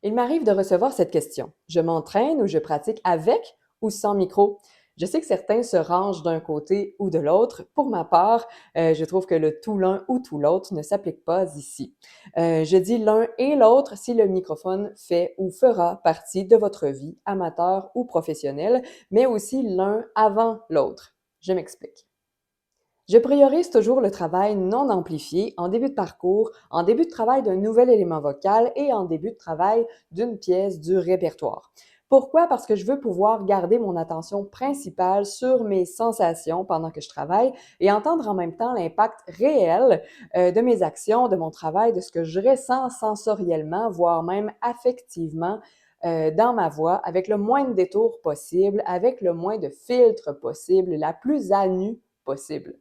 Il m'arrive de recevoir cette question. Je m'entraîne ou je pratique avec ou sans micro? Je sais que certains se rangent d'un côté ou de l'autre. Pour ma part, je trouve que le tout l'un ou tout l'autre ne s'applique pas ici. Je dis l'un et l'autre si le microphone fait ou fera partie de votre vie, amateur ou professionnelle, mais aussi l'un avant l'autre. Je m'explique. Je priorise toujours le travail non amplifié en début de parcours, en début de travail d'un nouvel élément vocal et en début de travail d'une pièce du répertoire. Pourquoi? Parce que je veux pouvoir garder mon attention principale sur mes sensations pendant que je travaille et entendre en même temps l'impact réel de mes actions, de mon travail, de ce que je ressens sensoriellement, voire même affectivement dans ma voix, avec le moins de détours possible, avec le moins de filtres possible, la plus à nu possible.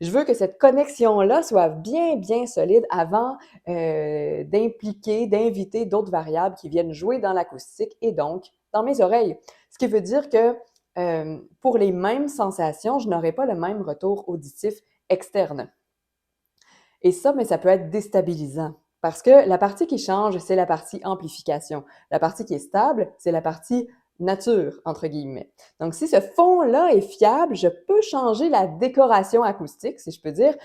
Je veux que cette connexion-là soit bien, bien solide avant d'impliquer, d'inviter d'autres variables qui viennent jouer dans l'acoustique et donc dans mes oreilles. Ce qui veut dire que pour les mêmes sensations, je n'aurai pas le même retour auditif externe. Et ça, mais ça peut être déstabilisant. Parce que la partie qui change, c'est la partie amplification. La partie qui est stable, c'est la partie nature, entre guillemets. Donc, si ce fond-là est fiable, je peux changer la décoration acoustique, si je peux dire,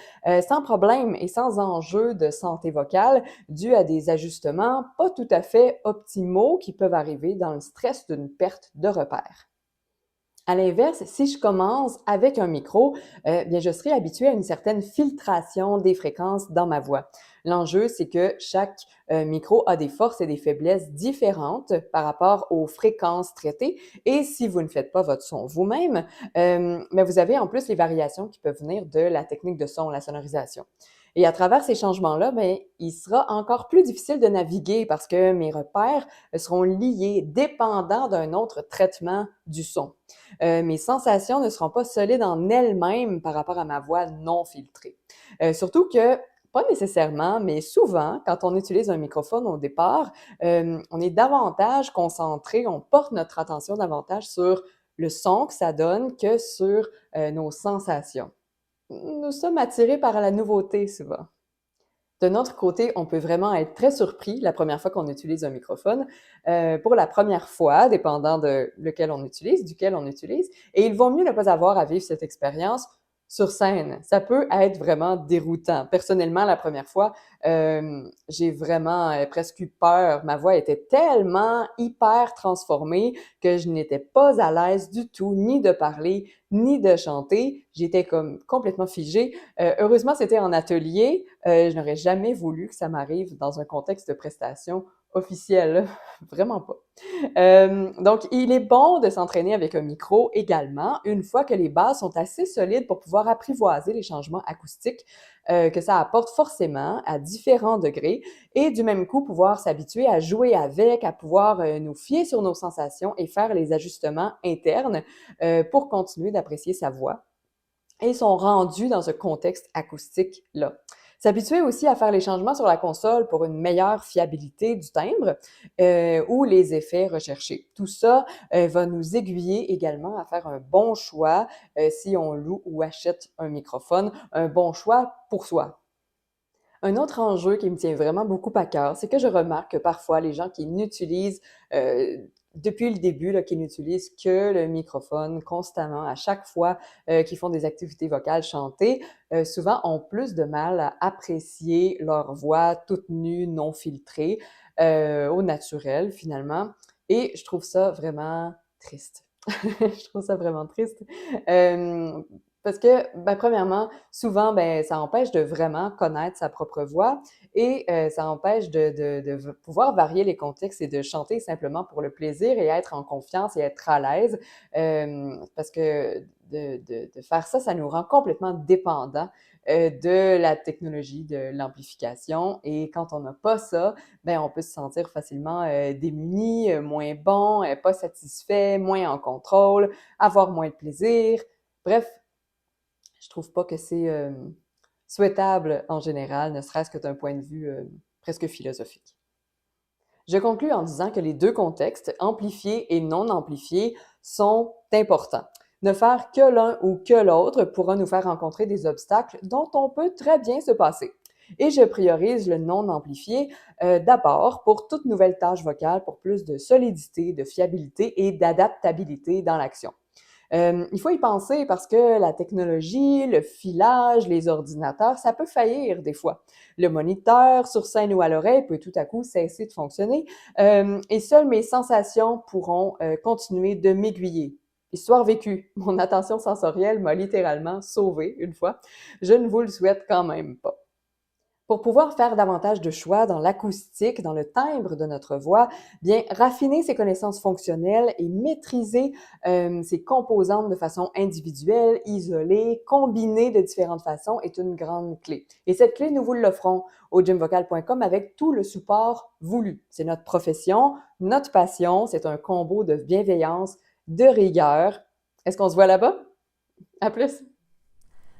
sans problème et sans enjeu de santé vocale dû à des ajustements pas tout à fait optimaux qui peuvent arriver dans le stress d'une perte de repère. À l'inverse, si je commence avec un micro, bien, je serai habituée à une certaine filtration des fréquences dans ma voix. L'enjeu, c'est que chaque micro a des forces et des faiblesses différentes par rapport aux fréquences traitées. Et si vous ne faites pas votre son vous-même, mais vous avez en plus les variations qui peuvent venir de la technique de son, la sonorisation. Et à travers ces changements-là, bien, il sera encore plus difficile de naviguer parce que mes repères seront liés, dépendants d'un autre traitement du son. Mes sensations ne seront pas solides en elles-mêmes par rapport à ma voix non filtrée. Surtout que pas nécessairement, mais souvent, quand on utilise un microphone au départ, on est davantage concentré, on porte notre attention davantage sur le son que ça donne que sur nos sensations. Nous sommes attirés par la nouveauté souvent. D'un autre côté, on peut vraiment être très surpris la première fois qu'on utilise un microphone, pour la première fois, dépendant de lequel on utilise, duquel on utilise, et il vaut mieux ne pas avoir à vivre cette expérience sur scène. Ça peut être vraiment déroutant. Personnellement, la première fois, j'ai vraiment presque eu peur. Ma voix était tellement hyper transformée que je n'étais pas à l'aise du tout, ni de parler, ni de chanter. J'étais comme complètement figée. Heureusement, c'était en atelier. Je n'aurais jamais voulu que ça m'arrive dans un contexte de prestation officielle. Vraiment pas. Donc, il est bon de s'entraîner avec un micro également, une fois que les bases sont assez solides pour pouvoir apprivoiser les changements acoustiques que ça apporte forcément à différents degrés et du même coup pouvoir s'habituer à jouer avec, à pouvoir nous fier sur nos sensations et faire les ajustements internes pour continuer d'apprécier sa voix et son rendu dans ce contexte acoustique-là. S'habituer aussi à faire les changements sur la console pour une meilleure fiabilité du timbre ou les effets recherchés. Tout ça va nous aiguiller également à faire un bon choix si on loue ou achète un microphone, un bon choix pour soi. Un autre enjeu qui me tient vraiment beaucoup à cœur, c'est que je remarque que parfois les gens qui n'utilisent depuis le début, là, qui n'utilisent que le microphone constamment, à chaque fois qu'ils font des activités vocales chantées, souvent ont plus de mal à apprécier leur voix toute nue, non filtrée, au naturel finalement. Et je trouve ça vraiment triste. Je trouve ça vraiment triste. Euh, Parce que, ben, premièrement, souvent, ben, ça empêche de vraiment connaître sa propre voix et ça empêche de pouvoir varier les contextes et de chanter simplement pour le plaisir et être en confiance et être à l'aise. Parce que de faire ça, ça nous rend complètement dépendants de la technologie de l'amplification. Et quand on n'a pas ça, ben, on peut se sentir facilement démuni, moins bon, pas satisfait, moins en contrôle, avoir moins de plaisir. Bref, je trouve pas que c'est souhaitable en général, ne serait-ce que d'un point de vue presque philosophique. Je conclus en disant que les deux contextes, amplifiés et non amplifiés, sont importants. Ne faire que l'un ou que l'autre pourra nous faire rencontrer des obstacles dont on peut très bien se passer. Et je priorise le non amplifié d'abord pour toute nouvelle tâche vocale pour plus de solidité, de fiabilité et d'adaptabilité dans l'action. Il faut y penser parce que la technologie, le filage, les ordinateurs, ça peut faillir des fois. Le moniteur sur scène ou à l'oreille peut tout à coup cesser de fonctionner et seules mes sensations pourront continuer de m'aiguiller. Histoire vécue, mon attention sensorielle m'a littéralement sauvée une fois. Je ne vous le souhaite quand même pas. Pour pouvoir faire davantage de choix dans l'acoustique, dans le timbre de notre voix, bien raffiner ses connaissances fonctionnelles et maîtriser ses composantes de façon individuelle, isolée, combinée de différentes façons est une grande clé. Et cette clé, nous vous l'offrons au gymvocal.com avec tout le support voulu. C'est notre profession, notre passion, c'est un combo de bienveillance, de rigueur. Est-ce qu'on se voit là-bas? À plus!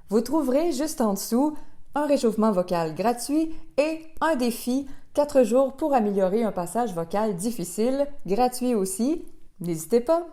Vous trouverez juste en dessous un réchauffement vocal gratuit et un défi 4 jours pour améliorer un passage vocal difficile, gratuit aussi. N'hésitez pas!